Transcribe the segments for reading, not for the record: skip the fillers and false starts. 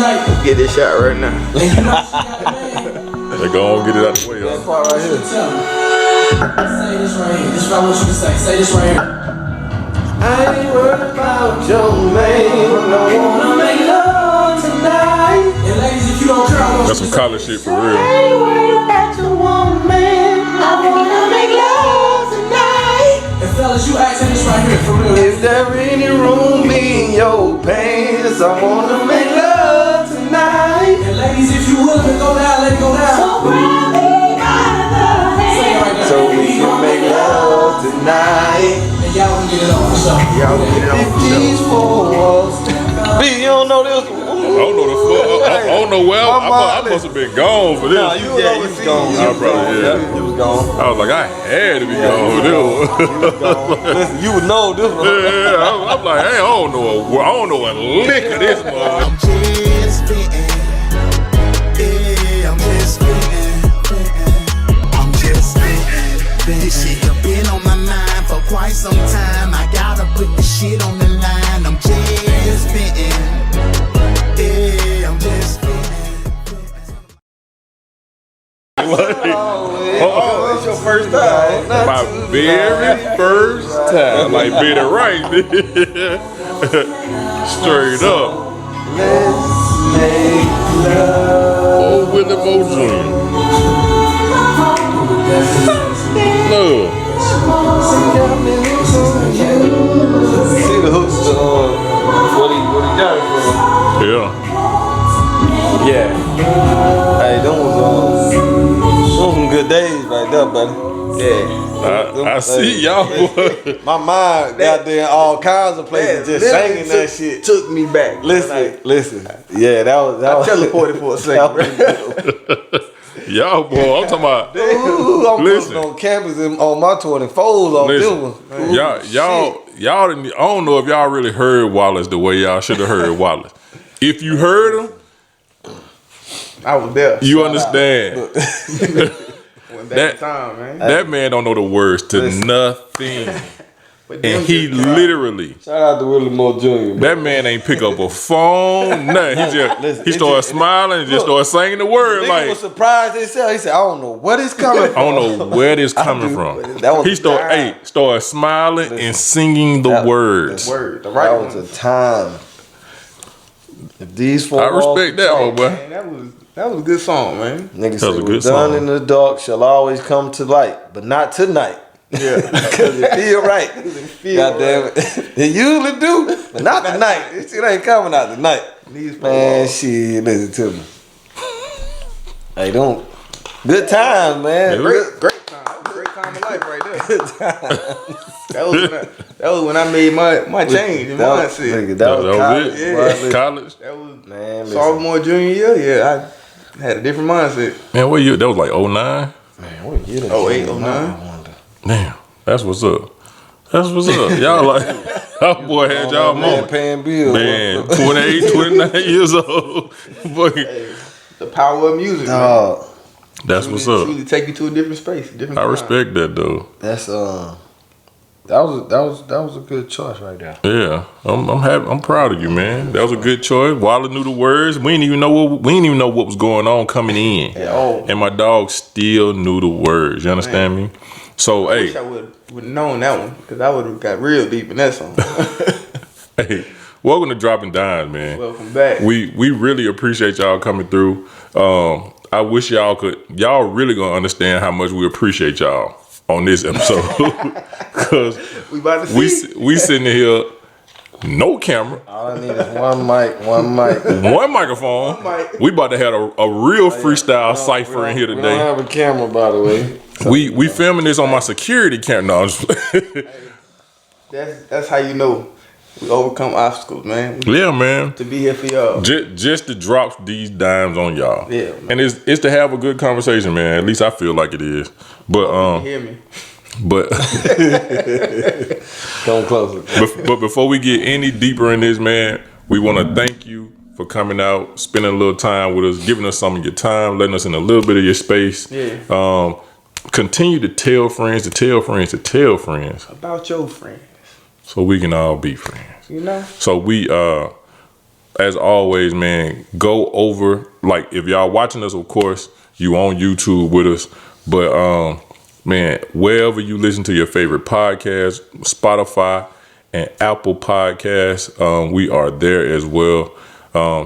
tonight. Get this shot right now. And you know she got the man. They gon' get it out the way. That part right here. Say this right here. This is what I want you to say. Say this right here. I ain't worried about your man. I wanna make love tonight. And ladies, if you don't care, I want That's you some to college shit for real. I ain't worried about your woman. I wanna make love tonight. And fellas, you asking this right here for real. Is there any room in your pants? I wanna make love tonight. And ladies, if you willing to go down, let it go down. So grab me by the hand. Right, So we can make love tonight. And y'all can get it on for sure. Y'all can get it on for these fours. B, you don't know this one? I don't know the fuck. I don't know where. I must have been gone for this. Nah, you was gone. I probably, yeah. You was gone. I was like, I had to be gone for this one. Listen, you would know this one. Yeah, I'm like, hey, I don't know a lick of this motherfucker. I'm just fitting. Yeah, I'm just fitting. I'm just fitting. This shit have been on my mind for quite some time. I gotta put the shit on the line. I'm just fitting. Yeah, I'm just fitting. Oh, it's your first time. My very first time. Like, beat it right. Straight up. Let's make love. Oh, Willie Mo Jr. Love. See the hooks, what he got it from. Yeah. Yeah. Hey, those some good days right there, buddy. Yeah. I see y'all, boy. My mind got there in all kinds of places just singing that shit. Took me back. Listen. Yeah, that was I teleported for a second. Y'all, boy, I'm talking about. Ooh, I'm Listen. on campus and on my 24s on this one. Ooh, Y'all didn't. I don't know if y'all really heard Wallace the way y'all should have heard Wallace. If you heard him, I was there. you understand. That man don't know the words to nothing. And he literally, Shout out to Willie Moore Jr. that man ain't pick up a phone, nothing. He started smiling and just started singing the word Nigga like, was surprised himself. He said, I don't know where this coming from. I don't know where this coming from. That was He started smiling and singing the words. Word. The That right was one. a time. If these four I respect that one, boy. Man, that was a good song, man. Niggas That was say a what's good done song. in the dark shall always come to light, but not tonight. Yeah. Because it feel right. God damn it. It usually do, but not tonight. This shit ain't coming out tonight. These four Man, walls. shit, listen to me. Hey, don't. Good times, man. Yeah. Great time. That was a great time of life right there. That was when I made my change in That was, mindset. nigga, that That was was college. it. boy. Listen. College. That was Man, listen. sophomore, junior year. Yeah, I had a different mindset. Man, what year? That was like 09? Man, what year that 08, shit? 09. I wonder. Damn, that's what's up. That's what's up. Y'all like, that boy had y'all Man, moment. paying bills. Man, 28, 29 years old. Boy, The power of music. Man. Dog, that's what's Truly up. take you to a different space, different I time. respect that though. that's that was a good choice right there. Yeah, I'm happy. I'm proud of you, man. That was a good choice. Waller knew the words. We didn't even know what was going on coming in. Oh. And my dog still knew the words. You understand me? So I wish hey, I would have known that one because I would have got real deep in that song. hey, welcome to Dropping Dymes, man. Welcome back. We really appreciate y'all coming through. I wish y'all really gonna understand how much we appreciate y'all on this episode. Cause we about to see. we sitting here, no camera, All I need is one mic. one microphone. mic. We about to have a real freestyle cipher in here We don't today. have a camera, by the way. We filming this on my security camera. No, I'm just That's how you know we overcome obstacles, man. yeah, man. To be here for y'all. Just to drop these dimes on y'all. Yeah, man. And it's to have a good conversation, man. At least I feel like it is. But You hear me? but Come closer. but before we get any deeper in this, man, we want to thank you for coming out, spending a little time with us, giving us some of your time, letting us in a little bit of your space. Yeah. Continue to tell friends, to tell friends, to tell friends, About your friends. so we can all be friends. You know? So we, as always, man, go over, like, if y'all watching us, of course, you on YouTube with us. But, man, wherever you listen to your favorite podcast, Spotify and Apple Podcasts, we are there as well.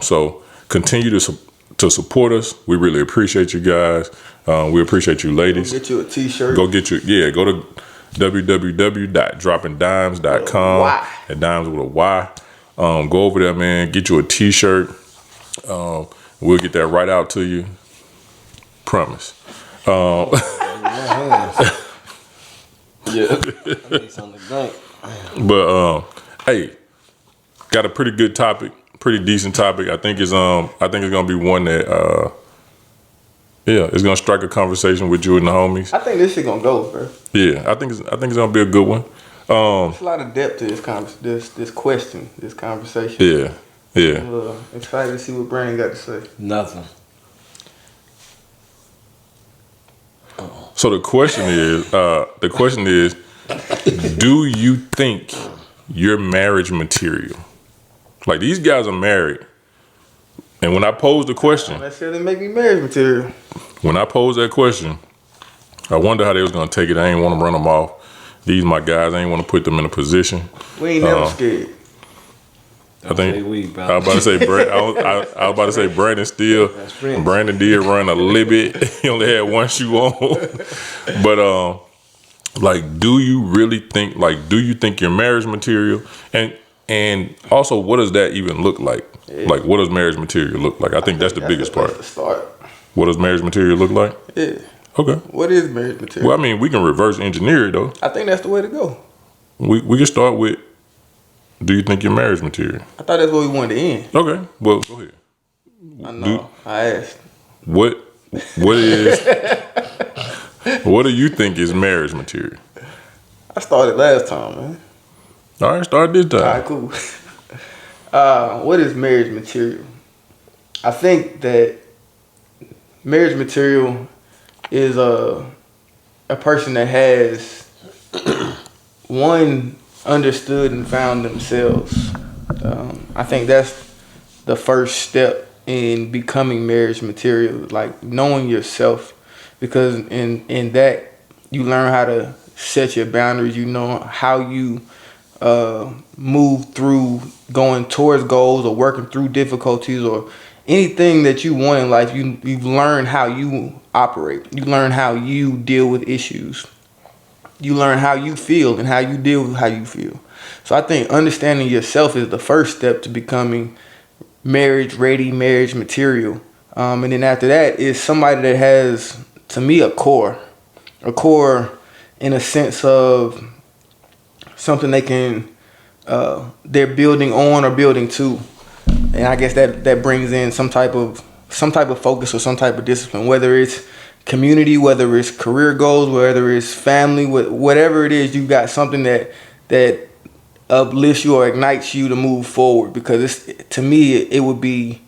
So continue to support us. We really appreciate you guys. We appreciate you ladies. Get you a t-shirt. Go to www.droppingdymes.com. Why? And dimes with a Y. Go over there, man. Get you a t-shirt. We'll get that right out to you. Promise. Yeah. I need something to drink. But hey, got a pretty good topic, pretty decent topic. I think it's gonna be one that it's gonna strike a conversation with you and the homies. I think this shit gonna go, bro. Yeah, I think it's gonna be a good one. There's a lot of depth to this question, this conversation. Yeah. I'm excited to see what Brandon got to say. Nothing. So the question is, do you think you're marriage material? Like, these guys are married. And when I posed the question, That shit make me marriage material. when I posed that question, I wonder how they was gonna take it. I ain't want to run them off. These my guys. I ain't want to put them in a position. We ain't never scared. I think say we, bro. I was about to say I was about to say Brandon still. friends. Brandon did run a little bit. He only had one shoe on. But like, do you really think? Like, do you think you're marriage material? And also, what does that even look like? Yeah. Like, what does marriage material look like? I think that's the biggest the place part. to start. What does marriage material look like? Yeah. Okay. What is marriage material? Well, I mean, we can reverse engineer it though. I think that's the way to go. We can start with, do you think you're marriage material? I thought that's where we wanted to end. Okay. Well, go ahead. I know. I asked. What is what do you think is marriage material? I started last time, man. All right, start this time. All right, cool. What is marriage material? I think that marriage material is a person that has one understood and found themselves. I think that's the first step in becoming marriage material, like knowing yourself, because in that you learn how to set your boundaries. You know how you move through going towards goals or working through difficulties or anything that you want in life. You've learned how you operate. You learn how you deal with issues. You learn how you feel and how you deal with how you feel. So I think understanding yourself is the first step to becoming marriage ready, marriage material. And then after that is somebody that has, to me, a core in a sense of something they can, they're building on or building to. And I guess that brings in some type of focus or some type of discipline, whether it's community, whether it's career goals, whether it's family, whatever it is. You got something that uplifts you or ignites you to move forward, because to me it would be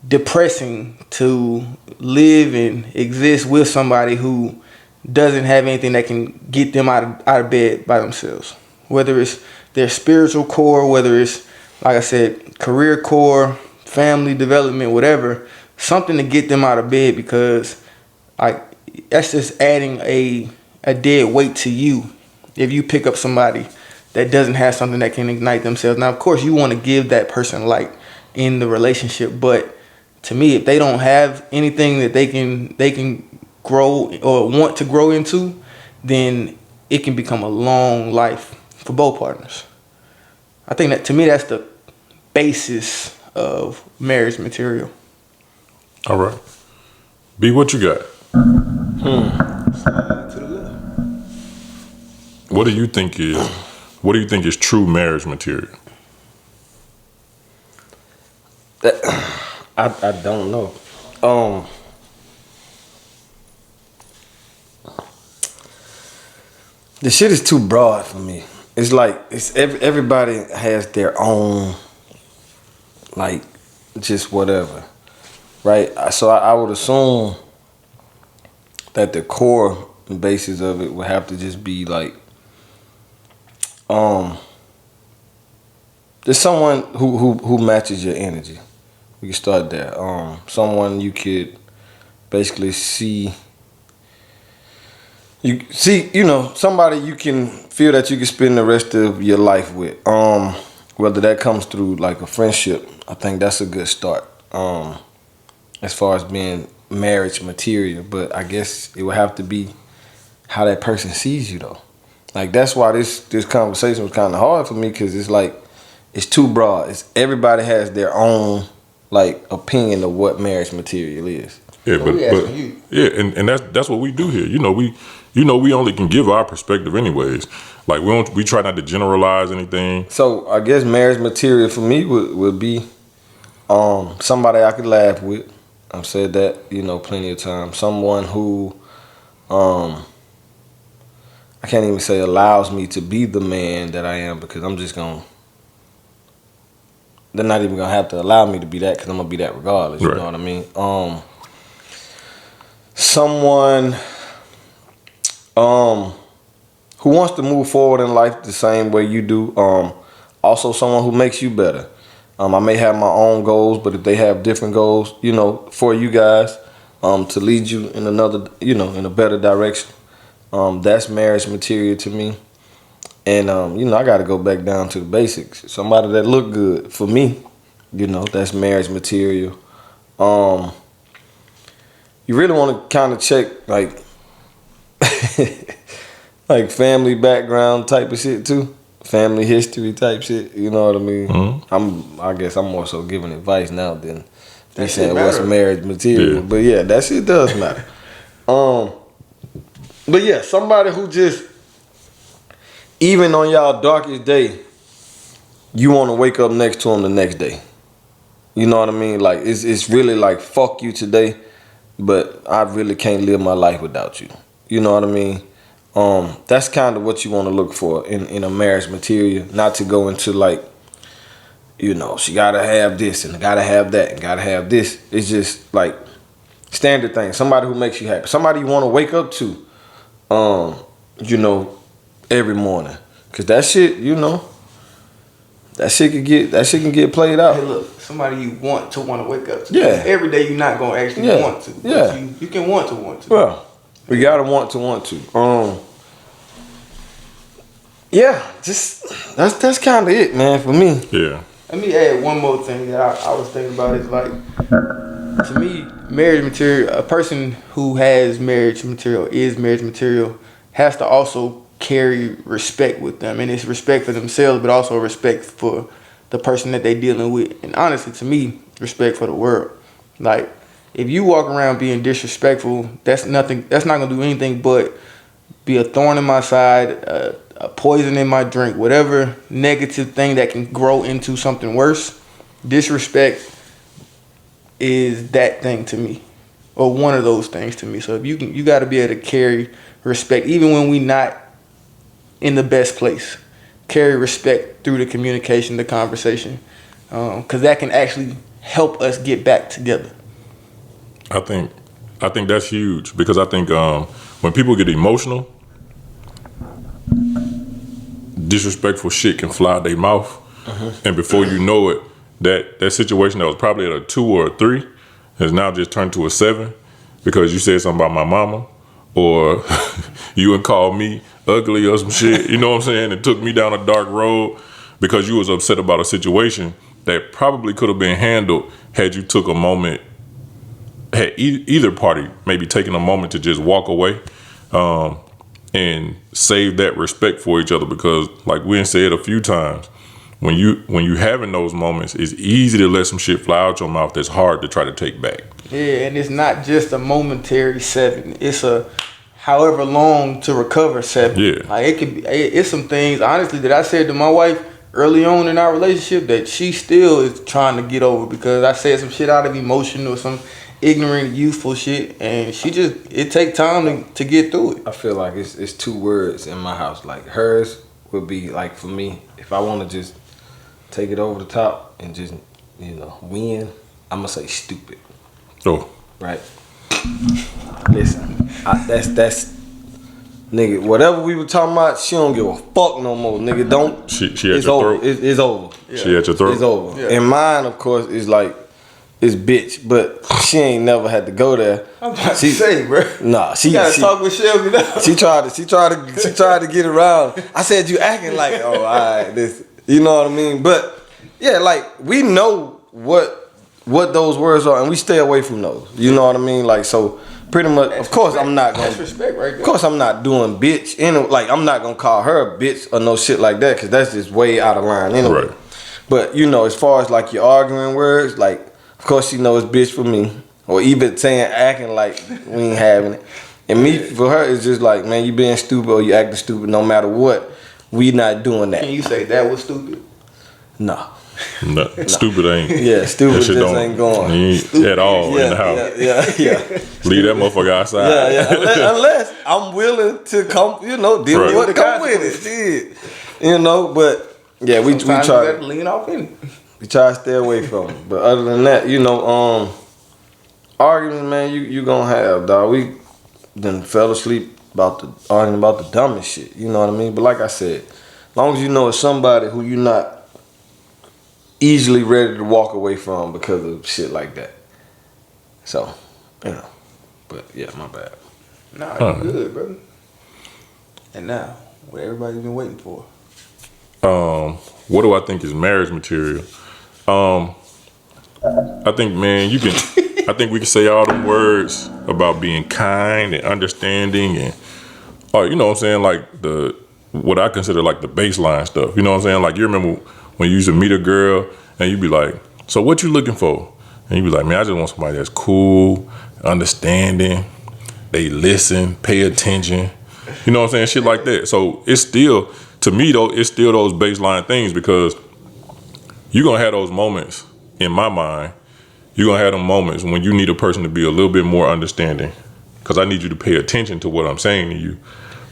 depressing to live and exist with somebody who doesn't have anything that can get them out of bed by themselves, whether it's their spiritual core, whether it's, like I said, career core, family development, whatever, something to get them out of bed, because like that's just adding a dead weight to you if you pick up somebody that doesn't have something that can ignite themselves. Now, of course, you want to give that person light in the relationship, but to me, if they don't have anything that they can grow or want to grow into, then it can become a long life for both partners. I think that, to me, that's the basis of marriage material. All right. B, what you got? Slide to the left. What do you think is true marriage material? I don't know. The shit is too broad for me. It's like everybody has their own, like, just whatever, right? So I would assume that the core and basis of it would have to just be like, There's someone who matches your energy. We can start there. Someone you could basically see. Somebody you can feel that you can spend the rest of your life with. Whether that comes through like a friendship, I think that's a good start. As far as being marriage material, but I guess it would have to be how that person sees you though. Like that's why this conversation was kind of hard for me, because it's like it's too broad. Everybody has their own like opinion of what marriage material is. Yeah, but you. yeah, and that's what we do here. We only can give our perspective anyways. Like we try not to generalize anything. So I guess marriage material for me would be somebody I could laugh with. I've said that, plenty of times. Someone who I can't even say allows me to be the man that I am, because I'm just they're not even gonna have to allow me to be that, because I'm gonna be that regardless. You Right. know what I mean? Someone who wants to move forward in life the same way you do. Also someone who makes you better. I may have my own goals, but if they have different goals, for you guys, to lead you in another, in a better direction, that's marriage material to me. And I got to go back down to the basics. Somebody that look good for me, that's marriage material. You really want to kind of check like like family background type of shit too. Family history type shit, you know what I mean? Mm-hmm. I guess I'm more so giving advice now than That saying shit what's matter. marriage material. Yeah. But yeah, that shit does matter. But yeah, somebody who just, even on y'all darkest day, you want to wake up next to them the next day. You know what I mean? Like it's really like fuck you today, but I really can't live my life without you. You know what I mean? That's kind of what you want to look for in a marriage material. Not to go into like, she gotta have this and gotta have that and gotta have this. It's just like standard things. Somebody who makes you happy. Somebody you want to wake up to, every morning. Cause that shit, that shit can get played out. Hey, look, somebody you want to wake up to. Yeah. Every day you're not gonna actually want to. But Yeah. You can want to. Well, we gotta want to. Yeah, just that's kind of it, man, for me. Yeah. Let me add one more thing that I was thinking about. Is like, to me, marriage material, a person who has marriage material, is marriage material, has to also carry respect with them. And it's respect for themselves, but also respect for the person that they're dealing with. And honestly, to me, respect for the world. Like, if you walk around being disrespectful, that's not going to do anything but be a thorn in my side, a poison in my drink, whatever negative thing that can grow into something worse. Disrespect is that thing to me, or one of those things to me. So if you got to be able to carry respect, even when we not in the best place. Carry respect through the communication, the conversation, because that can actually help us get back together. I think that's huge, because I think when people get emotional, disrespectful shit can fly out their mouth, and before you know it, that situation that was probably at a 2 or a 3 has now just turned to a 7 because you said something about my mama, or you would call me ugly or some shit. You know what I'm saying? It took me down a dark road because you was upset about a situation that probably could have been handled had you took a moment. Had either party maybe taken a moment to just walk away and save that respect for each other, because like we said a few times, when you having those moments, it's easy to let some shit fly out your mouth that's hard to try to take back. Yeah, and it's not just a momentary 7. It's a however long to recover 7. Yeah. Like it's some things honestly that I said to my wife early on in our relationship that she still is trying to get over, because I said some shit out of emotion or some ignorant, youthful shit, and it take time to get through it. I feel like it's 2 words in my house. Like hers would be like, for me, if I want to just take it over the top and just win, I'm gonna say stupid. Oh, Right. Listen, that's nigga, whatever we were talking about, she don't give a fuck no more, nigga. Don't. She at it's your over. throat. It's over. She at your throat. It's over. Yeah. And mine, of course, is like, it's bitch, but she ain't never had to go there. I'm about to say, bro. Nah, You gotta talk with Shelby now. She tried to get around. I said, you acting like, oh, all right, this, you know what I mean? But yeah, like, we know what those words are, and we stay away from those. You know what I mean? Like, so pretty much, of course, I'm not gonna. That's respect right there. Of course, I'm not doing bitch. Like, I'm not gonna call her a bitch or no shit like that, because that's just way out of line anyway. Right. But you know, as far as like your arguing words, like, of course, she knows bitch for me, or even saying acting like we ain't having it. And me for her is just like, man, you being stupid or you acting stupid. No matter what, we not doing that. Can you say that was stupid? No. No, stupid ain't. Yeah, stupid that shit just don't- ain't going. Ain't at all in the house. Yeah. Leave that motherfucker outside. Yeah. Unless I'm willing to come, deal Right. with what come with it. Shit. But yeah, we Sometimes try. you gotta lean off in it. We try to stay away from it. But other than that, arguments, man, you gonna have, dog. We then fell asleep arguing about the dumbest shit. You know what I mean? But like I said, as long as you know it's somebody who you're not easily ready to walk away from because of shit like that. So, But yeah, my bad. Nah, you good, brother. And now, what everybody's been waiting for. What do I think is marriage material? I think, man, I think we can say all them words about being kind and understanding and, you know what I'm saying, like what I consider like the baseline stuff. You know what I'm saying? Like, you remember when you used to meet a girl and you'd be like, so what you looking for? And you'd be like, man, I just want somebody that's cool, understanding, they listen, pay attention. You know what I'm saying? Shit like that. So it's still, to me though, it's still those baseline things, because you're going to have those moments, in my mind, you're going to have them moments when you need a person to be a little bit more understanding, because I need you to pay attention to what I'm saying to you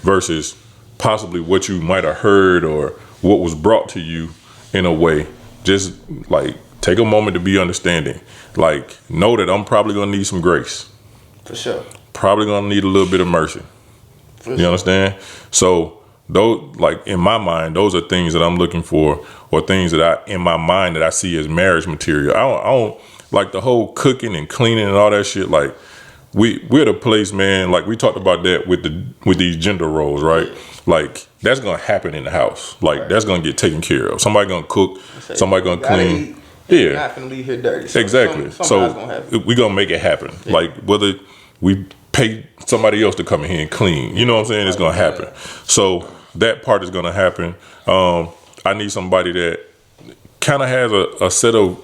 versus possibly what you might have heard or what was brought to you in a way. Just like take a moment to be understanding. Like, know that I'm probably going to need some grace. For sure. Probably going to need a little bit of mercy. You understand? So those, like, in my mind, those are things that I'm looking for, or things that in my mind that I see as marriage material. I don't like the whole cooking and cleaning and all that shit. Like, we're the place, man. Like, we talked about that with these gender roles, right? Like, that's gonna happen in the house. Like, that's gonna get taken care of. Somebody gonna cook. Somebody gonna clean. You're not gonna leave here dirty. So Exactly. gonna We gonna make it happen. Yeah. Like, whether we pay somebody else to come in here and clean, you know what I'm saying? It's gonna happen. So that part is gonna happen. I need somebody that kind of has a set of,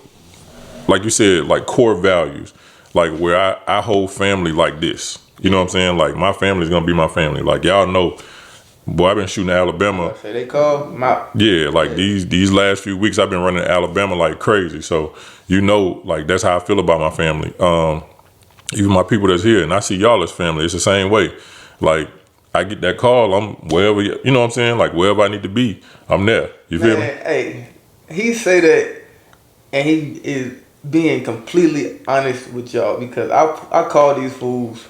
like you said, like core values, like where I hold family like this. You know what I'm saying? Like, my family is gonna be my family. Like, y'all know, boy, I've been shooting Alabama. Say they call my. Yeah, like these last few weeks I've been running Alabama like crazy. So like, that's how I feel about my family. Even my people that's here, and I see y'all as family. It's the same way. Like, I get that call, I'm wherever, you know what I'm saying? Like, wherever I need to be, I'm there. You feel me? Hey, he say that, and he is being completely honest with y'all, because I call these fools,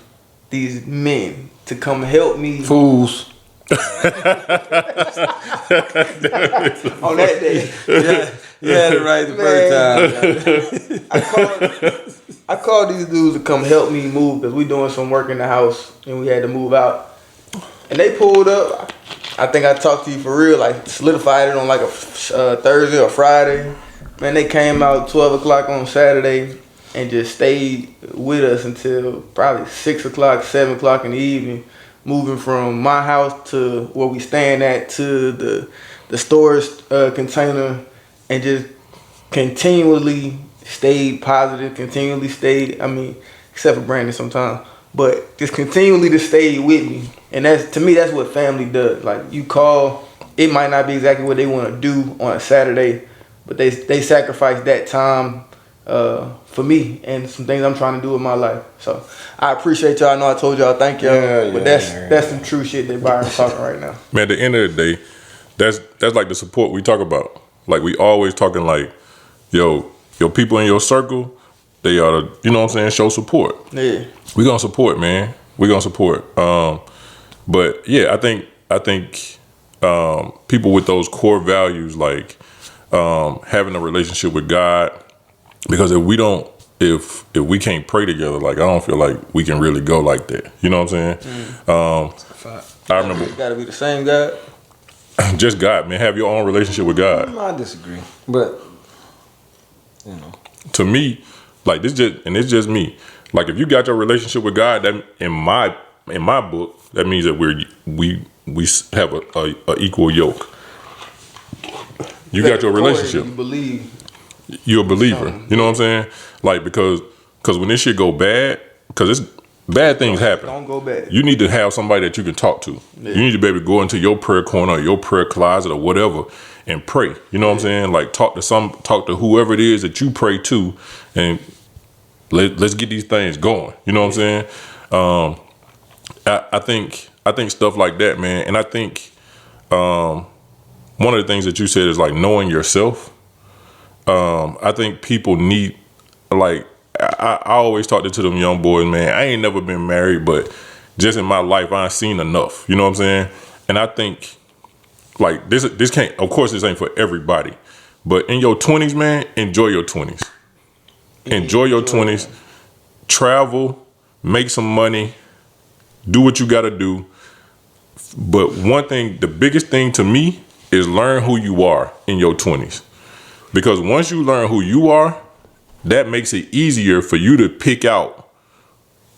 these men, to come help me. Fools. On that day. You had it right the first time. I called these dudes to come help me move, because we doing some work in the house and we had to move out. And they pulled up. I think I talked to you for real, like solidified it on like a Thursday or Friday. Man, they came out 12 o'clock on Saturday and just stayed with us until probably 6 o'clock, 7 o'clock in the evening, moving from my house to where we staying at to the storage container, and just continually stayed positive, continually stayed, except for Brandon sometimes, but just continually to stay with me. And that's, to me, that's what family does. Like, you call, it might not be exactly what they want to do on a Saturday, but they sacrifice that time for me and some things I'm trying to do in my life. So I appreciate y'all. I know I told y'all thank y'all, but that's some true shit that Byron's talking right now. Man, at the end of the day, that's like the support we talk about. Like, we always talking like, yo, your people in your circle, they ought to, you know what I'm saying, show support. Yeah. We gonna support, man. We gonna support. But yeah, I think people with those core values, like having a relationship with God, because if we can't pray together, like I don't feel like we can really go like that. You know what I'm saying? I remember. You gotta be the same God. Just God, man. Have your own relationship with God. I disagree, but To me, like it's just me. Like if you got your relationship with God, that in my book, that means that we have a equal yoke. You got your relationship. You believe. You're a believer. You know what I'm saying? Like because when this shit go bad, because it's bad things happen. Don't go bad. You need to have somebody that you can talk to. Yeah. You need to be able to go into your prayer corner or your prayer closet or whatever and pray. You know what I'm saying? Like talk to whoever it is that you pray to, and let's get these things going. You know what I'm saying? I think stuff like that, man. And I think one of the things that you said is like knowing yourself. I think people need, like, I always talk to them young boys, man. I ain't never been married, but just in my life, I've seen enough. You know what I'm saying? And I think, like, this can't, of course, this ain't for everybody. But in your 20s, man, enjoy your 20s. Enjoy your 20s. Travel, make some money, do what you got to do. But one thing, the biggest thing to me is learn who you are in your 20s. Because once you learn who you are, that makes it easier for you to pick out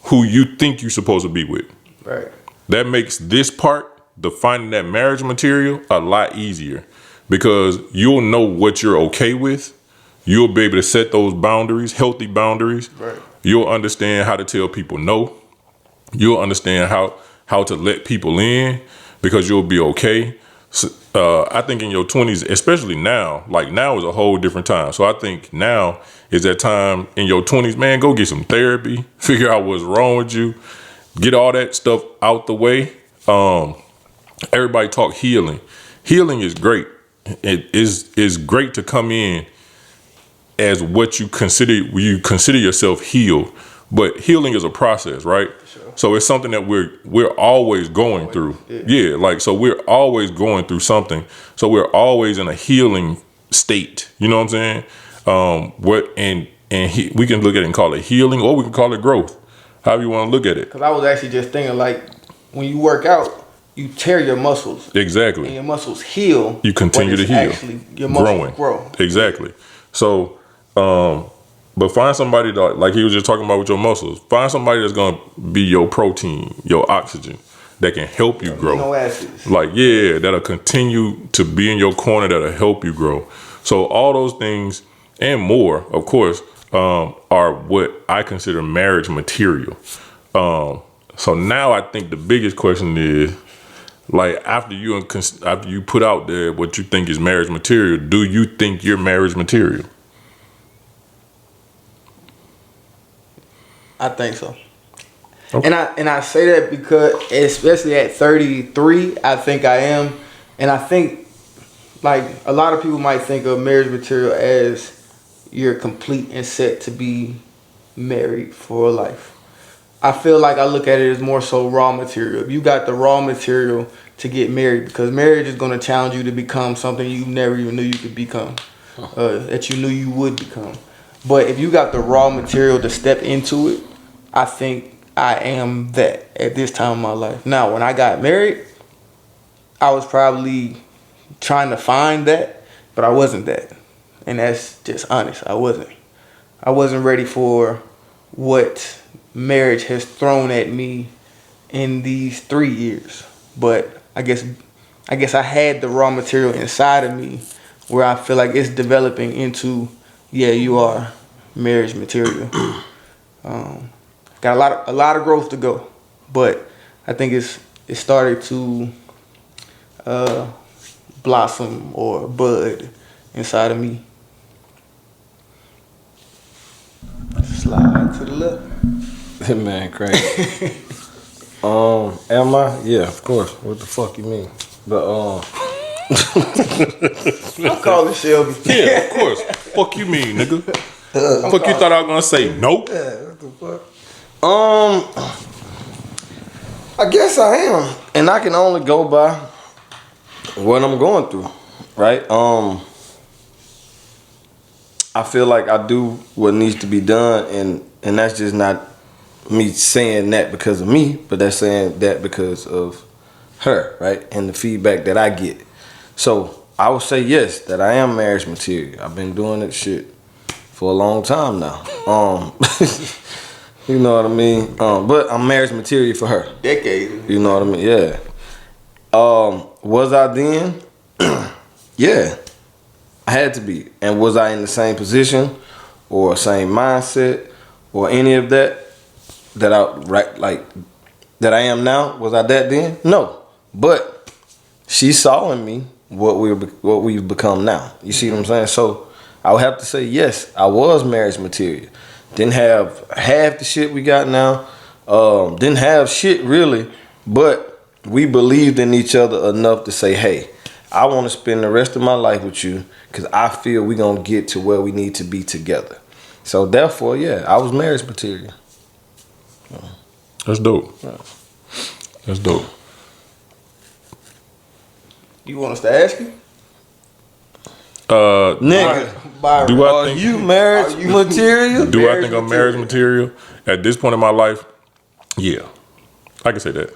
who you think you're supposed to be with. Right. That makes this part, the finding that marriage material, a lot easier. Because you'll know what you're okay with. You'll be able to set those boundaries, healthy boundaries. Right. You'll understand how to tell people no. You'll understand how to let people in, because you'll be okay. So, I think in your 20s, especially now, like now is a whole different time. So I think now is that time in your 20s, man, go get some therapy, figure out what's wrong with you, get all that stuff out the way. Everybody talk healing. Healing is great. It is great to come in as what you consider yourself healed. But healing is a process, right? Sure. So it's something that we're always going through. Yeah, like, so we're always going through something. So we're always in a healing state. You know what I'm saying? We can look at it and call it healing, or we can call it growth. However you want to look at it. Because I was actually just thinking, like, when you work out, you tear your muscles. Exactly. And your muscles heal. You continue to heal. Actually, your muscles grow. Exactly. So, but find somebody that, like he was just talking about with your muscles, find somebody that's going to be your protein, your oxygen, that can help you grow. No acids. Like, yeah, that'll continue to be in your corner, that'll help you grow. So all those things and more, of course, are what I consider marriage material. So now I think the biggest question is, like, after you put out there what you think is marriage material, do you think you're marriage material? I think so. Okay. And I say that because, especially at 33, I think I am. And I think, like, a lot of people might think of marriage material as you're complete and set to be married for life. I feel like I look at it as more so raw material. You got the raw material to get married, because marriage is going to challenge you to become something you never even knew you could become, that you knew you would become. But if you got the raw material to step into it, I think I am that at this time of my life. Now, when I got married, I was probably trying to find that, but I wasn't that. And that's just honest. I wasn't ready for what marriage has thrown at me in these 3 years. But I guess I had the raw material inside of me where I feel like it's developing into, yeah, you are marriage material. Got a lot of growth to go, but I think it started to blossom or bud inside of me. Slide to the left. Man, crazy. Am I? Yeah, of course. What the fuck you mean? But I'm calling Shelby. Yeah, of course. Fuck you mean, nigga? Fuck you thought I was gonna say nope? Yeah, what the fuck? I guess I am, and I can only go by what I'm going through, right? I feel like I do what needs to be done, and that's just not me saying that because of me, but that's saying that because of her, right? And the feedback that I get. So I would say yes, that I am marriage material. I've been doing that shit for a long time now. You know what I mean? But I'm marriage material for her. Decades. You know what I mean? Yeah. Was I then? Yeah. I had to be. And was I in the same position or same mindset or any of that that I am now? Was I that then? No. But she saw in me what we've become now. You see what I'm saying? So I would have to say yes, I was marriage material. Didn't have half the shit we got now. Didn't have shit really, but we believed in each other enough to say, hey, I want to spend the rest of my life with you because I feel we're going to get to where we need to be together. So therefore, yeah, I was marriage material. That's dope. Yeah. That's dope. You want us to ask you? Nigga, Byron, Do I are think you marriage material? Do I think I'm marriage material at this point in my life? Yeah, I can say that.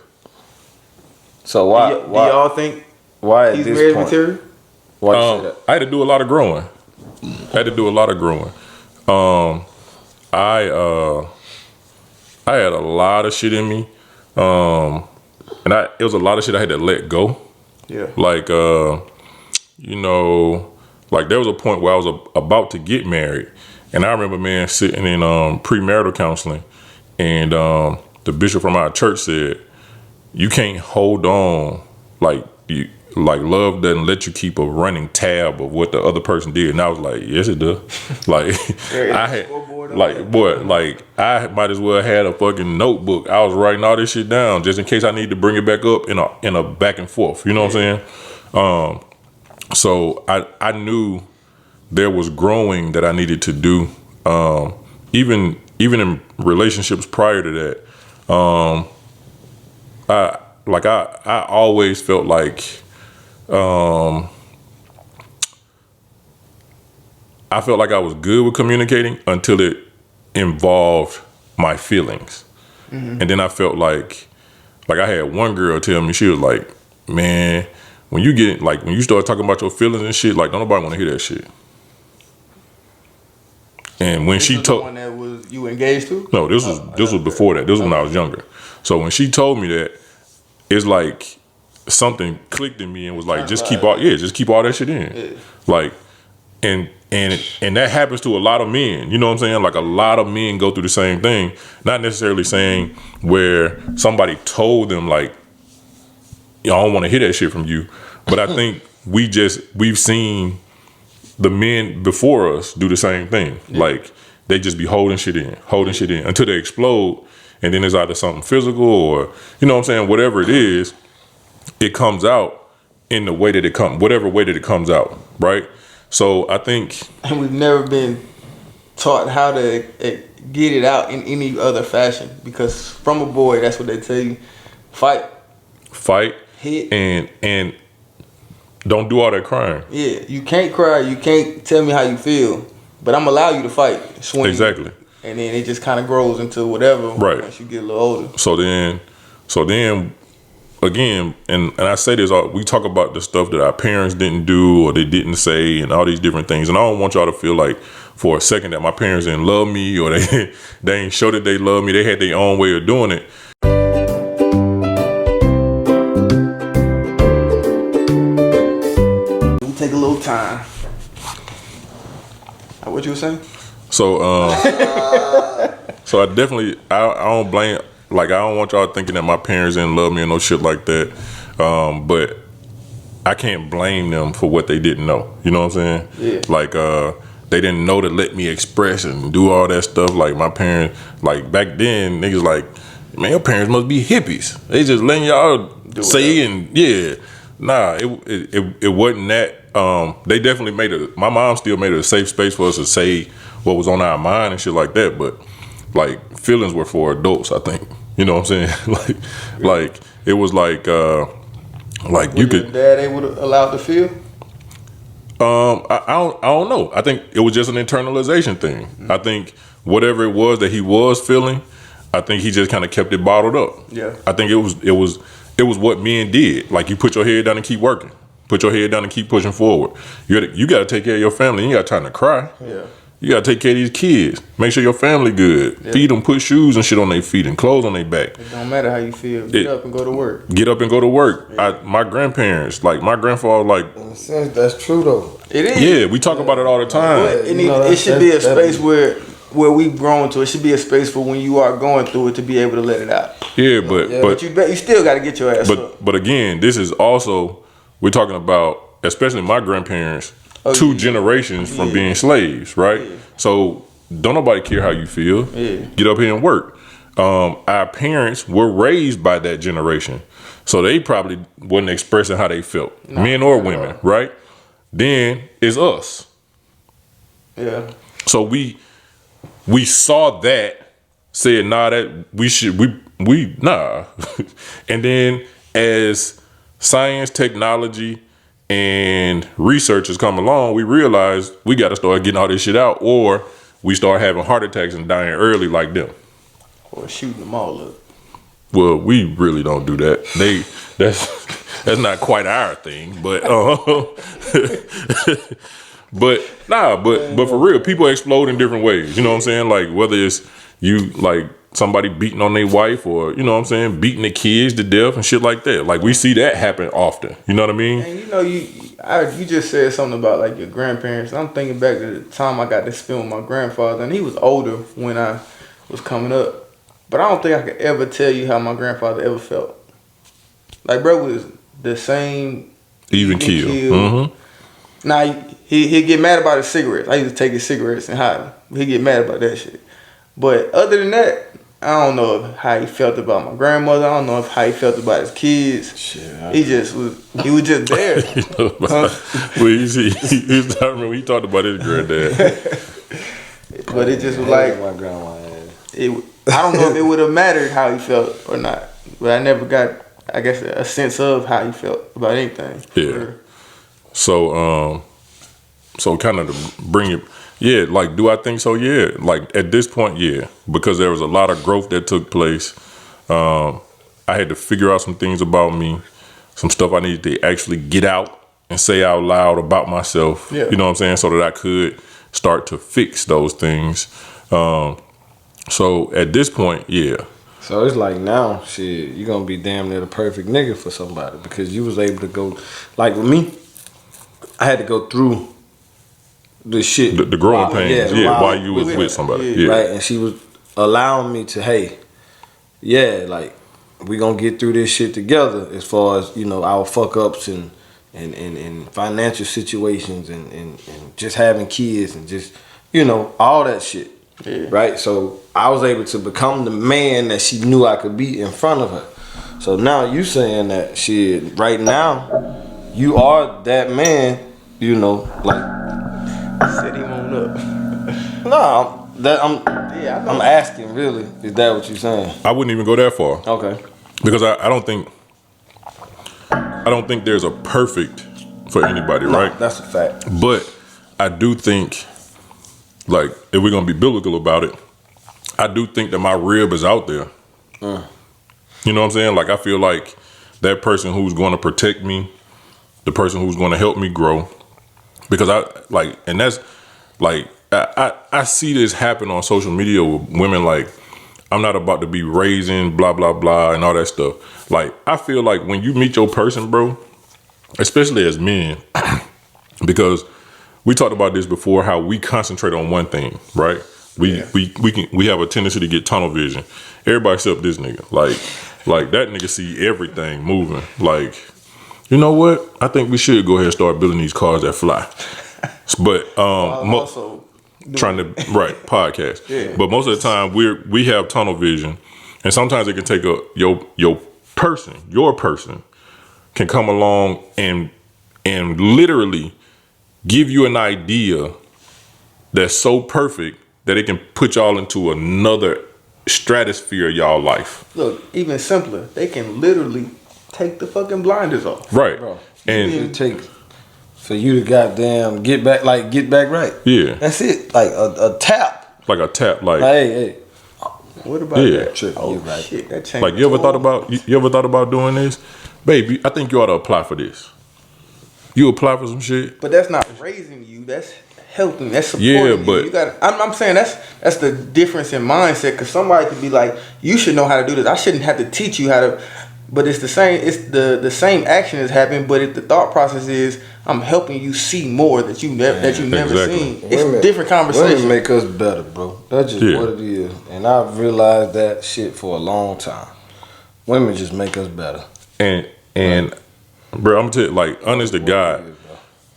So why? Do y'all think Why at he's this marriage point? material? Why you say that? I had to do a lot of growing. I had a lot of shit in me, and it was a lot of shit I had to let go. Yeah. Like, like there was a point where I was about to get married, and I remember, man, sitting in premarital counseling, and the bishop from our church said, "You can't hold on like love doesn't let you keep a running tab of what the other person did." And I was like, yes, it does. Like I might as well had a fucking notebook. I was writing all this shit down just in case I need to bring it back up in a back and forth. You know what I'm saying? So I knew there was growing that I needed to do. Even in relationships prior to that, I always felt like I felt like I was good with communicating until it involved my feelings. Mm-hmm. And then I felt like I had one girl tell me, she was like, man, when you start talking about your feelings and shit, like don't nobody want to hear that shit. And when she told, the one that was you engaged to? No, this was before that. This was when I was younger. So when she told me that, it's like something clicked in me and was like, just keep all that shit in. Yeah. Like, and that happens to a lot of men. You know what I'm saying? Like a lot of men go through the same thing. Not necessarily saying where somebody told them like, I don't want to hear that shit from you. But I think we've seen the men before us do the same thing. Yeah. Like they just be holding shit in until they explode. And then it's either something physical or, you know what I'm saying, whatever it is, it comes out in the way that it comes, whatever way that it comes out, right? So I think... And we've never been taught how to get it out in any other fashion. Because from a boy, that's what they tell you. Fight, hit, and don't do all that crying. Yeah, you can't cry, you can't tell me how you feel, but I'm allow you to fight, swing. Exactly. And then it just kind of grows into whatever once you get a little older. So then again, and I say this, we talk about the stuff that our parents didn't do or they didn't say and all these different things. And I don't want y'all to feel like for a second that my parents didn't love me or they ain't show that they love me. They had their own way of doing it. We take a little time. What you were saying? So, so I don't blame, like, I don't want y'all thinking that my parents didn't love me and no shit like that. But I can't blame them for what they didn't know. You know what I'm saying? Yeah. Like, they didn't know to let me express and do all that stuff. Like my parents, like back then, niggas like, man, your parents must be hippies. They just letting y'all say and yeah. Nah, it wasn't that. They definitely my mom still made it a safe space for us to say what was on our mind and shit like that. But like feelings were for adults, I think. You know what I'm saying? like it was like you Was your could. dad able to allow it to feel? I don't know. I think it was just an internalization thing. Mm-hmm. I think whatever it was that he was feeling, I think he just kind of kept it bottled up. Yeah. I think it was what men did. Like, you put your head down and keep working. Put your head down and keep pushing forward. You got to take care of your family. You ain't got time to cry. Yeah. You got to take care of these kids. Make sure your family good. Yeah. Feed them, put shoes and shit on their feet and clothes on their back. It don't matter how you feel. Get up and go to work. Get up and go to work. Yeah. My grandparents, like my grandfather, like, In a sense, that's true though. It is. yeah, we talk about it all the time. But Yeah. it should be a That's- space where we've grown to. It should be a space for when you are going through it to be able to let it out. Yeah, but But you still got to get your ass up. But again, this is also, we're talking about, especially my grandparents, Oh, 2 yeah. generations from Yeah. being slaves, right? Yeah. So don't nobody care how you feel. Yeah. Get up here and work. Our parents were raised by that generation, so they probably wasn't expressing how they felt, men or women, right? Then it's us. Yeah. So we saw that, said, nah, that we nah. And then as science, technology, and research has come along, we realized we got to start getting all this shit out, or we start having heart attacks and dying early like them. Or shooting them all up. Well, we really don't do that. That's not quite our thing, but but for real, people explode in different ways. You know what I'm saying? Like, whether it's you, like, somebody beating on their wife, or, you know what I'm saying, beating the kids to death and shit like that. Like, we see that happen often. You know what I mean? And you just said something about like your grandparents. I'm thinking back to the time I got to spend with my grandfather, and he was older when I was coming up. But I don't think I could ever tell you how my grandfather ever felt. Like, bro was the same. Even keel. Mm-hmm. Now he'd get mad about his cigarettes. I used to take his cigarettes and hide them. He'd get mad about that shit. But other than that, I don't know how he felt about my grandmother. I don't know how he felt about his kids. Shit, He was just there. Well, I remember he talked about his granddad. But it just was like, my grandma had. I don't know if it would have mattered how he felt or not. But I never got, I guess, a sense of how he felt about anything. Yeah. So kind of to bring it, yeah, like, do I think so? Yeah. Like, at this point, yeah, because there was a lot of growth that took place. I had to figure out some things about me, some stuff I needed to actually get out and say out loud about myself. Yeah. You know what I'm saying? So that I could start to fix those things. So at this point, yeah. So it's like now, shit, you gonna be damn near the perfect nigga for somebody because you was able to go, like with me, I had to go through the shit. The growing pains, while you was with somebody. Yeah. Right, and she was allowing me to, hey, yeah, like, we gonna get through this shit together as far as, you know, our fuck ups and financial situations and just having kids and just, you know, all that shit. Yeah. Right? So I was able to become the man that she knew I could be in front of her. So now you saying that shit, right now, you are that man, you know, like, Set him on up. I'm asking, really, is that what you're saying? I wouldn't even go that far. Okay. Because I don't think there's a perfect for anybody, right? That's a fact. But I do think, like, if we're gonna be biblical about it, I do think that my rib is out there. You know what I'm saying? Like, I feel like that person who's going to protect me, the person who's going to help me grow, because I see this happen on social media with women. Like, I'm not about to be raising blah blah blah and all that stuff. Like, I feel like when you meet your person, bro, especially as men, because we talked about this before, how we concentrate on one thing, right? We have a tendency to get tunnel vision. Everybody except this nigga. Like that nigga see everything moving. Like, you know what? I think we should go ahead and start building these cars that fly. But Also, podcast. Yeah. But most of the time we have tunnel vision, and sometimes it can take your person can come along and literally give you an idea that's so perfect that it can put y'all into another stratosphere of y'all life. Look, even simpler. They can literally take the fucking blinders off. Right. Bro, And it takes for you to goddamn get back right. yeah, That's it. Like a tap. like a tap, like Hey. What about Yeah. that? Tripping, Oh you right. shit, that changed. like you ever thought about doing this, baby? I think you ought to apply for this. You apply for some shit. But that's not raising you. That's helping. That's supporting Yeah, you. but- You got. I'm saying that's the difference in mindset. Because somebody could be like, you should know how to do this. I shouldn't have to teach you how to. But it's the same. It's the same action is happening. But the thought process is, I'm helping you see more that you never exactly. seen. It's a different conversation. Women make us better, bro. That's just Yeah. what it is. And I've realized that shit for a long time. Women just make us better. And bro, I'm telling you, like, honest to God,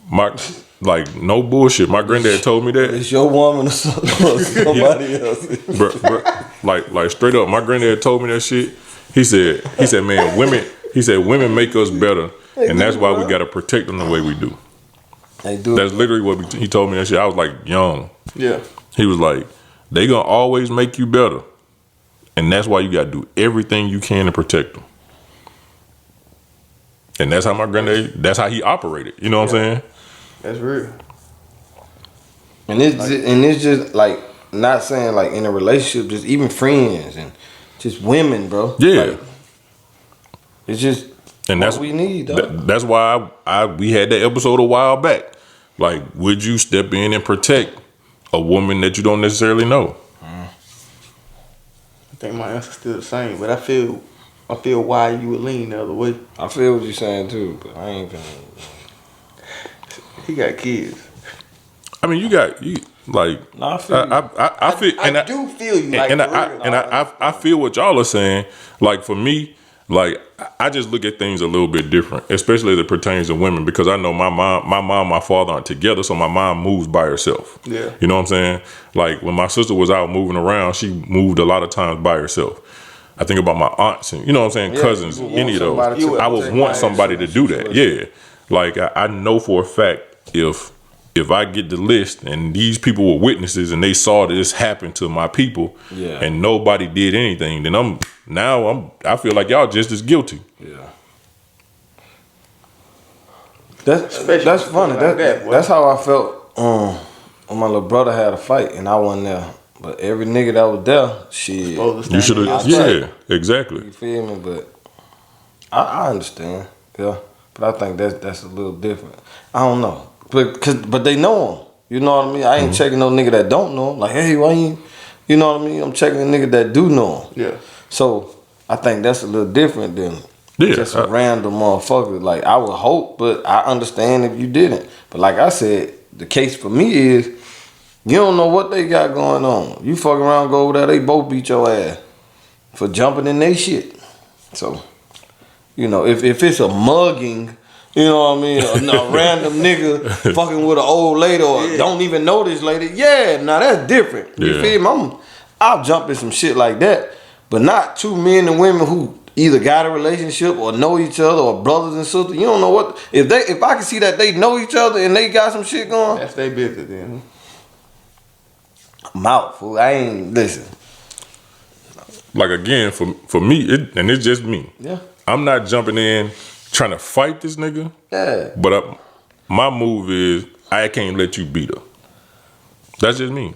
my like no bullshit. My granddad told me that. It's your woman or somebody else. Bro, like straight up, my granddad told me that shit. He said, man, women make us better, and that's why we gotta protect them the way we do. They do. That's literally what he told me that shit. I was like young. Yeah. He was like, they gonna always make you better, and that's why you gotta do everything you can to protect them. And that's how my granddad. That's how he operated. You know what I'm saying? That's real. And it's just like not saying like in a relationship, just even friends and just women, bro. Yeah. Like, it's just And that's what we need, dog. That's why we had that episode a while back. Like, would you step in and protect a woman that you don't necessarily know? I think my answer's still the same, but I feel why you would lean the other way. I feel what you're saying too, but I ain't gonna. He got kids. I mean, you like. No, I feel you. I feel, and I do feel you. Like, and for real. I feel what y'all are saying. Like for me, like I just look at things a little bit different, especially as it pertains to women, because I know my mom, my father aren't together, so my mom moves by herself. Yeah. You know what I'm saying? Like when my sister was out moving around, she moved a lot of times by herself. I think about my aunts and, you know what I'm saying, Yeah, cousins, you would any of want those. somebody to I would take want my somebody to action. do that. Yeah. Like I know for a fact if I get the list and these people were witnesses and they saw this happen to my people, Yeah. and nobody did anything, then I feel like y'all just as guilty. Yeah. That's Especially funny. like that, boy. That's how I felt when my little brother had a fight and I wasn't there. But every nigga that was there, shit. Supposed to You stand should on have, your side. yeah, exactly. You feel me? But I understand. Yeah. But I think that's a little different. I don't know. But they know him. You know what I mean? I ain't checking no nigga that don't know him. Like, hey, why you know what I mean? I'm checking a nigga that do know him. Yeah. So I think that's a little different than Yeah, just a random motherfucker. Like I would hope, but I understand if you didn't. But like I said, the case for me is you don't know what they got going on. You fuck around, go over there, they both beat your ass for jumping in they shit. So, you know, if it's a mugging, you know what I mean, a random nigga fucking with an old lady or don't even know this lady, yeah, now that's different. You Yeah. feel me? I'll jump in some shit like that, but not two men and women who either got a relationship or know each other or brothers and sisters. You don't know what if I can see that they know each other and they got some shit going. That's their business then. I'm out, fool. I ain't listen. Like again, for me, it's just me. Yeah. I'm not jumping in trying to fight this nigga. Yeah. But my move is I can't let you beat her. That's just me,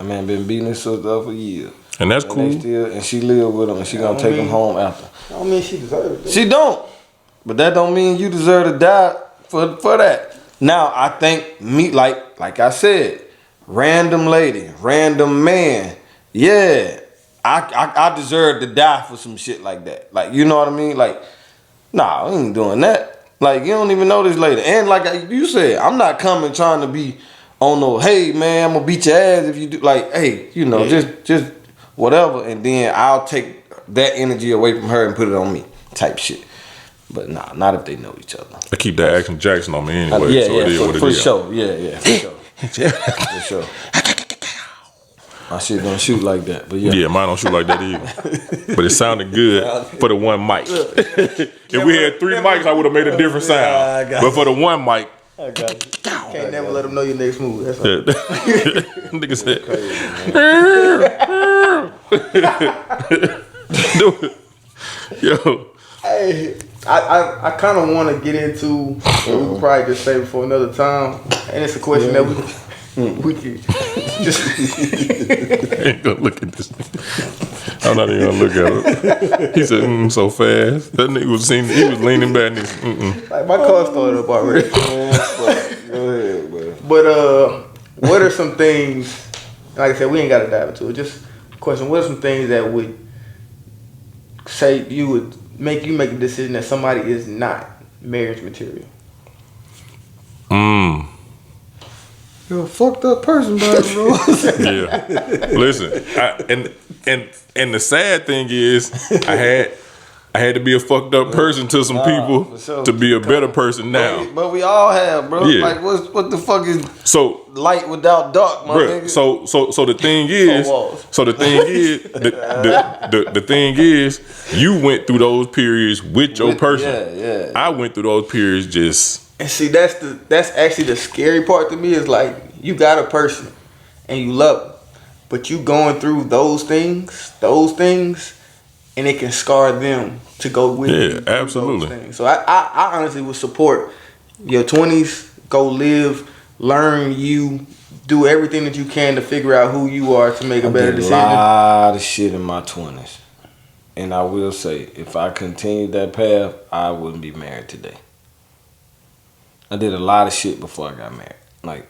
I mean, been beating his sister up for years. and that's And cool. they still, and she live with him, and she gonna take him home after. I don't mean she deserves it. She don't, but that don't mean you deserve to die for that. Now I think me like I said, random lady, random man, yeah, I deserve to die for some shit like that. Like you know what I mean? Like, nah, I ain't doing that. Like you don't even know this lady, and like you said, I'm not coming trying to be on no, hey man, I'm gonna beat your ass if you do. Like, hey, you know, just whatever, and then I'll take that energy away from her and put it on me, type shit. But nah, not if they know each other. I keep that Action Jackson on me anyway. Yeah, so it is what it for is. sure. Yeah, for sure. For sure. My shit don't shoot like that, but yeah. Yeah, mine don't shoot like that either. But it sounded good for the one mic. If we had 3 mics, I would have made a different I sound. got But for the one mic, I got you. Can't never let them know your next move. That's all. nigga said, Do it. Yo. Hey, I kind of want to get into what we could probably just save it for another time, and it's a question that we can just. I ain't gonna look at this. I'm not even gonna look at it. He said, so fast. That nigga was leaning back and he's, Like my car started up already. Go ahead, man. But what are some things? Like I said, we ain't got to dive into it. Just a question: what are some things that would say you would make you make a decision that somebody is not marriage material? You're a fucked up person, bro. yeah. Listen, and the sad thing is, I had to be a fucked up person to some people for sure. to be a better person now. But we all have, bro. Yeah. Like, what the fuck is So, light without dark, my bruh, nigga? so the thing is, the thing is, you went through those periods with your person. Yeah. I went through those periods just. And see, that's actually the scary part to me is like you got a person and you love them, but you going through those things, and it can scar them to go with you. Yeah, absolutely. Those things. So I honestly would support your 20s. Go live, learn, you do everything that you can to figure out who you are to make a better decision. A lot of shit in my 20s, and I will say, if I continued that path, I wouldn't be married today. I did a lot of shit before I got married. Like,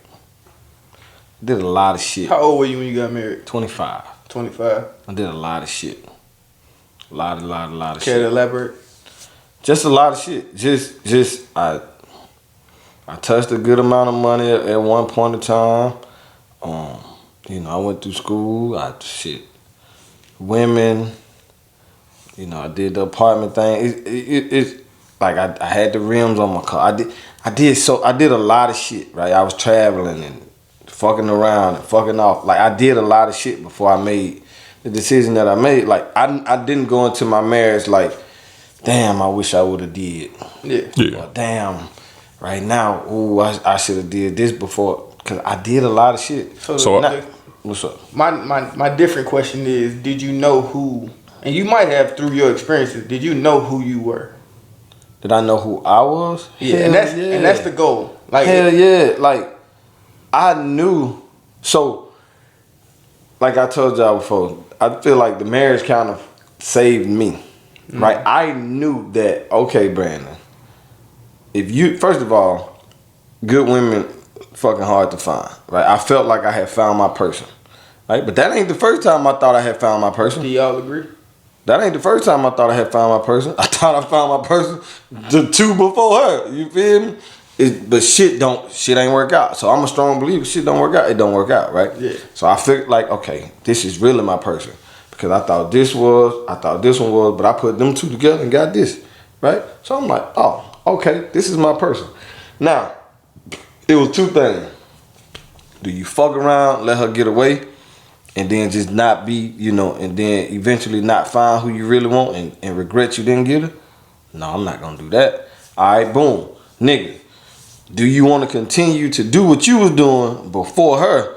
I did a lot of shit. How old were you when you got married? 25. 25. I did a lot of shit. A lot of Care shit. to elaborate? Just a lot of shit. Just I touched a good amount of money at one point in time. I went through school. Women. I did the apartment thing. It's like I had the rims on my car. I did a lot of shit, right? I was traveling and fucking around and fucking off. Like, I did a lot of shit before I made the decision that I made. Like, I didn't go into my marriage like, damn, I wish I would have did. Yeah. Or, damn, right now, ooh, I should have did this before. Because I did a lot of shit. So what's up? My different question is, did you know who, and you might have through your experiences, did you know who you were? Did I know who I was? Yeah, Hell and that's the goal. Like, hell yeah. Like, I knew. So, like I told y'all before, I feel like the marriage kind of saved me. Right? I knew that, okay, Brandon, first of all, good women fucking hard to find. Right? I felt like I had found my person. Right? But that ain't the first time I thought I had found my person. do y'all agree? That ain't the first time I thought I had found my person. I thought I found my person the two before her. You feel me? But shit ain't work out. So I'm a strong believer. Shit don't work out. It don't work out, right? Yeah. So I figured like, okay, this is really my person. Because I thought this one was, but I put them two together and got this, right? So I'm like, oh, okay, this is my person. Now, it was two things. Do you fuck around, let her get away, and then just not be, and then eventually not find who you really want and regret you didn't get her? No, I'm not gonna do that. All right, boom. Nigga, do you want to continue to do what you was doing before her?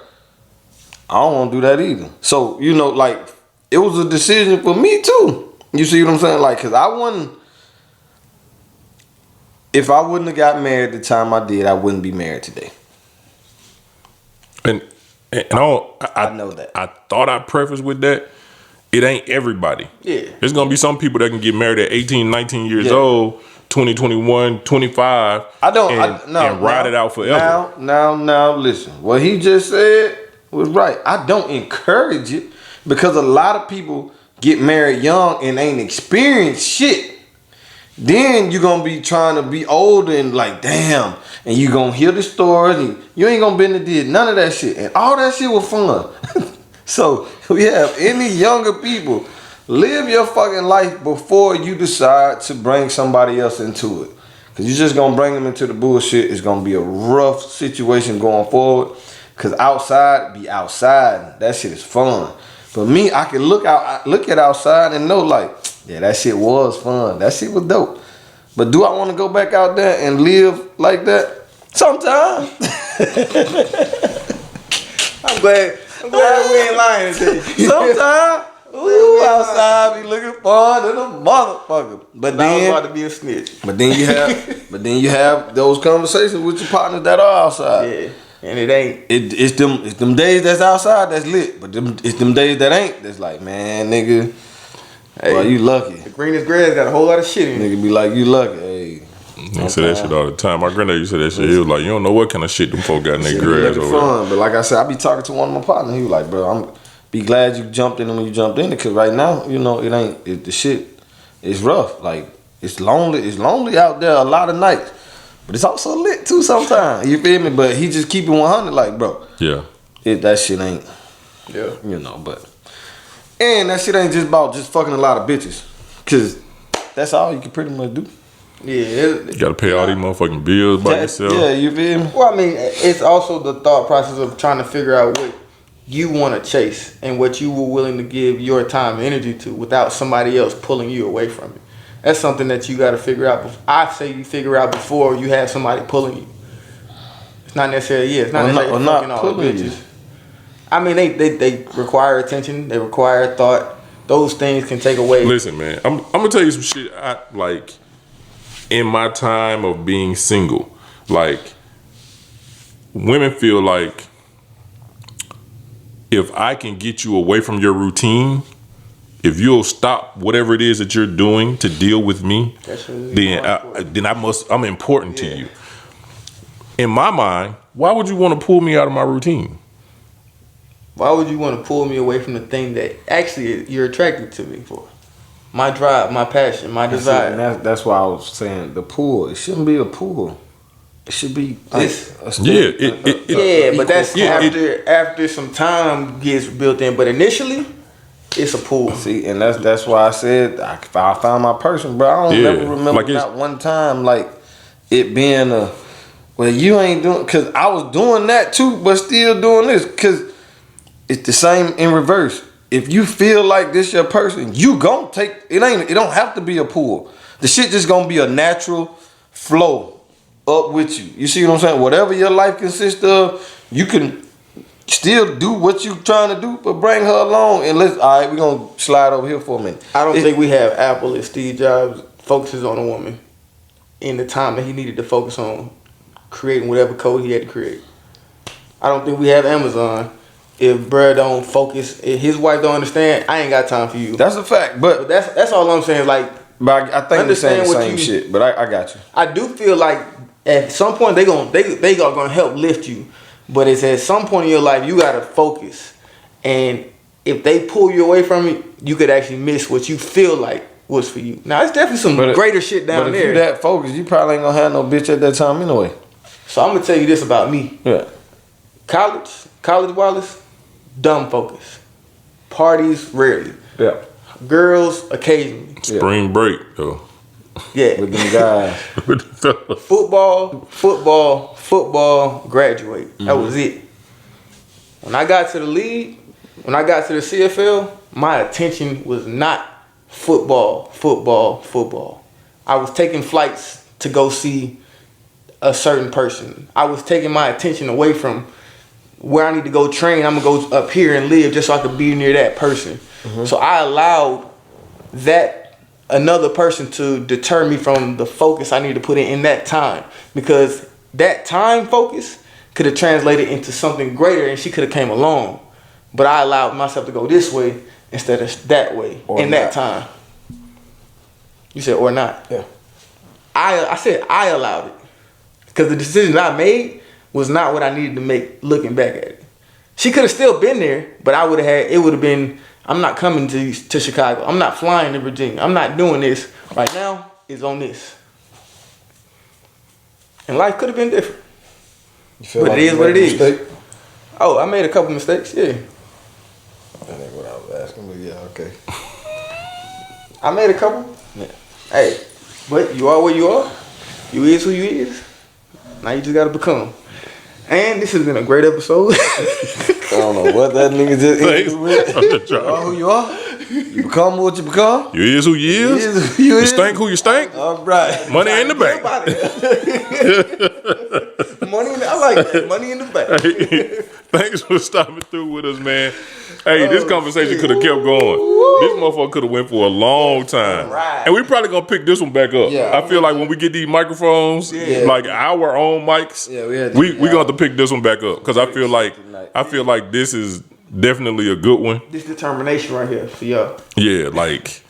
I don't want to do that either. So, like, it was a decision for me too. You see what I'm saying? Like, because if I wouldn't have got married the time I did, I wouldn't be married today. And I know that. I thought I prefaced with that. It ain't everybody. Yeah. There's going to be some people that can get married at 18, 19 years old, 20, 21, 25. And ride it out forever. Now, listen. What he just said was right. I don't encourage it because a lot of people get married young and ain't experienced shit. Then you're going to be trying to be older and like, damn. And you going to hear the stories and you ain't going to be able to do none of that shit. And all that shit was fun. So, if we have any younger people, live your fucking life before you decide to bring somebody else into it. Because you're just going to bring them into the bullshit. It's going to be a rough situation going forward. Because outside, be outside. That shit is fun. But me, I can look at outside and know like, yeah, that shit was fun. That shit was dope. But do I want to go back out there and live like that? Sometimes. I'm glad we ain't lying today. Sometimes. outside be looking for than a motherfucker. But I was then, about to be a snitch. but then you have those conversations with your partners that are outside. Yeah, and it ain't. It's them days that's outside that's lit, but it's them days that ain't. That's like, man, nigga, boy, you lucky. The greenest grass got a whole lot of shit in it. Nigga be like, you lucky. Hey, They say that shit all the time. My granddad used to say that shit. He was like, you don't know what kind of shit them folk got in their grass looking over fun. But like I said, I be talking to one of my partners. He was like, bro, I'm be glad you jumped in when you jumped in it, cause right now, you know, the shit is rough. Like it's lonely out there a lot of nights, but it's also lit too sometimes. You feel me? But he just keep it 100, like, bro. Yeah. That shit ain't. Yeah. You know, and that shit ain't just about just fucking a lot of bitches, cause that's all you can pretty much do. Yeah. You gotta pay all these motherfucking bills by yourself. Yeah, you feel me? Well, I mean, it's also the thought process of trying to figure out what you want to chase and what you were willing to give your time and energy to without somebody else pulling you away from it. That's something that you got to figure out. I say you figure out before you have somebody pulling you. It's not necessarily, it's not necessarily fucking all the bitches. You. I mean, they require attention. They require thought. Those things can take away. Listen, man, I'm gonna tell you some shit. I like in my time of being single, like women feel like if I can get you away from your routine, if you'll stop whatever it is that you're doing to deal with me, then I'm important to you. In my mind, why would you want to pull me out of my routine? Why would you want to pull me away from the thing that actually you're attracted to me for? My drive, my passion, my desire. And that's why I was saying the pull. It shouldn't be a pull. It should be like but that's after some time gets built in. But initially, it's a pull. See, and that's why I said if I found my person, bro. I don't never remember like not one time like it being a well, you ain't doing because I was doing that too, but still doing this because it's the same in reverse. If you feel like this your person, you gon' take it. It don't have to be a pull. The shit just gonna be a natural flow up with you. You see what I'm saying? Whatever your life consists of, you can still do what you trying to do, but bring her along and all right, we're gonna slide over here for a minute. I don't think we have Apple and Steve Jobs focuses on a woman in the time that he needed to focus on creating whatever code he had to create. I don't think we have Amazon. If bruh don't focus, if his wife don't understand, I ain't got time for you. That's a fact, but that's all I'm saying. Like, but I think they're saying the same shit. But I got you. I do feel like at some point they are gonna help lift you, but it's at some point in your life you gotta focus, and if they pull you away from it, you could actually miss what you feel like was for you. Now it's definitely some greater shit down there. But if you that focused, you probably ain't gonna have no bitch at that time anyway. So I'm gonna tell you this about me. Yeah. College Wallace, dumb focus. Parties rarely. Yeah. Girls occasionally. Spring break though. Yeah. With them guys. Football, graduate. That was it. When I got to the league, when I got to the CFL, my attention was not football. I was taking flights to go see a certain person. I was taking my attention away from where I need to go train. I'm gonna go up here and live just so I could be near that person. Mm-hmm. So I allowed that another person to deter me from the focus I need to put in that time, because that time focus could have translated into something greater and she could have came along, but I allowed myself to go this way instead of that way or in not. That time. You said or not? Yeah. I said I allowed it because the decision I made was not what I needed to make looking back at it. She could have still been there, but it would have been, I'm not coming to Chicago. I'm not flying to Virginia. I'm not doing this. Right now, it's on this. And life could have been different. But like it is what it is. Mistake? Oh, I made a couple mistakes, yeah. That ain't what I was asking, but yeah, okay. I made a couple. Yeah. Hey, but you are where you are. You is who you is. Now you just gotta become. And this has been a great episode. I don't know what that nigga just ended with. You are who you are. You become what you become. You is who you is. You stink who you stink. All right. Money in the bank. I like that. Money in the bank. Thanks for stopping through with us, man. Hey, this conversation could have kept going. This motherfucker could have went for a long time. Right. And we probably gonna pick this one back up. Yeah. I feel like when we get these microphones, like our own mics, we gonna have to pick this one back up because I feel like this is definitely a good one. This determination right here for y'all. Yeah, like.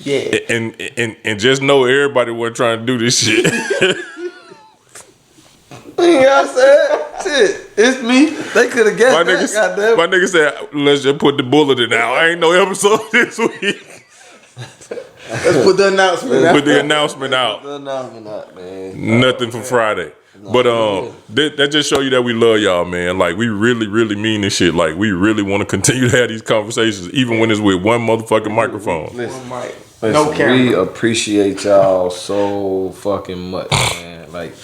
Yeah. And just know everybody wasn't trying to do this shit. I said, shit, it's me. They could have guessed that. My nigga said, let's just put the bullet in now. I ain't no episode this week. Let's put the announcement out. Put the announcement out. The announcement out, man. Nothing for Friday. But that just show you that we love y'all, man. Like we really, really mean this shit. Like we really want to continue to have these conversations, even when it's with one motherfucking microphone. One mic. Listen, No camera. we appreciate y'all so fucking much, man. Like,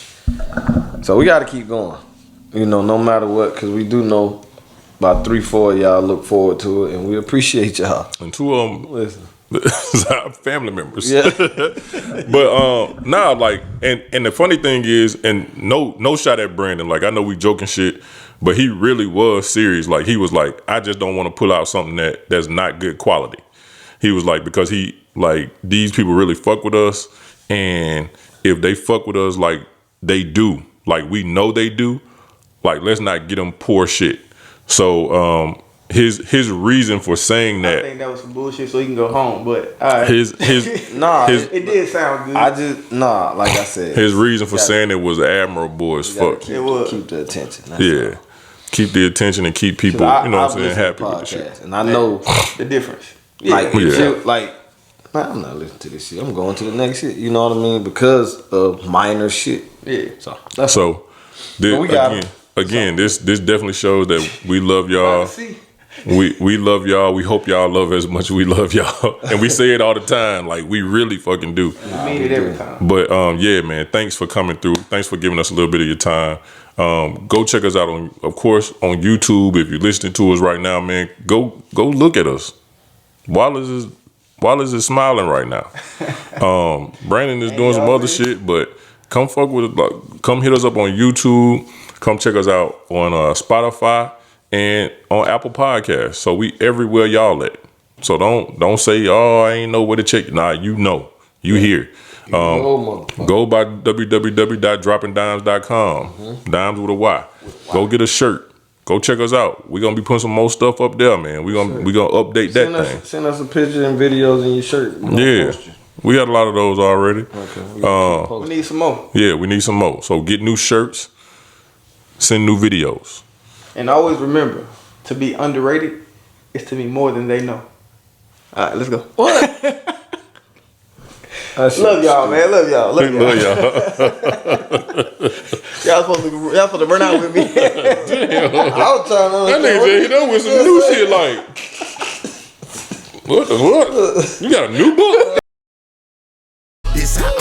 so we got to keep going. You know, no matter what, because we do know about 3-4 of y'all look forward to it, and we appreciate y'all. And two of them, Listen. our family members. Yeah. But like, and the funny thing is, and no shot at Brandon. Like I know we joking shit, but he really was serious. Like he was like, I just don't want to pull out something that's not good quality. He was like, because these people really fuck with us, and if they fuck with us like they do, like we know they do, like let's not get them poor shit. So his reason for saying I that, think that was some bullshit, so he can go home. But all right. his it did sound good. Like I said. his reason for saying it was admirable as fuck. It was. Keep the attention. That's Yeah. all. Keep the attention and keep people, you know what I'm saying, happy with the shit. And I know, The difference. like, Yeah. shit, like, man, I'm not listening to this shit. I'm going to the next shit. You know what I mean? Because of minor shit. Yeah. So that's So But we got 'em. again, this definitely shows that we love y'all. See? We love y'all. We hope y'all love as much as we love y'all. And we say it all the time. Like we really fucking do. I mean it every time. But yeah, man, thanks for coming through. Thanks for giving us a little bit of your time. Go check us out on YouTube. If you're listening to us right now, man, go look at us. Wallace is smiling right now. Brandon is doing some other shit, but come fuck with us. Come hit us up on YouTube. Come check us out on Spotify and on Apple Podcasts. So we everywhere y'all at. So don't say, oh, I ain't know where to check. Nah, you know. You here. Go by www.droppingdymes.com. Dimes with a Y. Go get a shirt. Go check us out. We're gonna be putting some more stuff up there, man. We're gonna update that thing. Send us a picture and videos in your shirt. Yeah. We got a lot of those already. Okay. We need some more. Yeah, we need some more. So get new shirts, send new videos. And always remember, to be underrated is to be more than they know. All right, let's go. Love y'all, man. Love y'all. Love y'all. Love y'all. Y'all supposed to run out with me. I was trying to That nigga just hit up with some new shit like, what? You got a new book? This how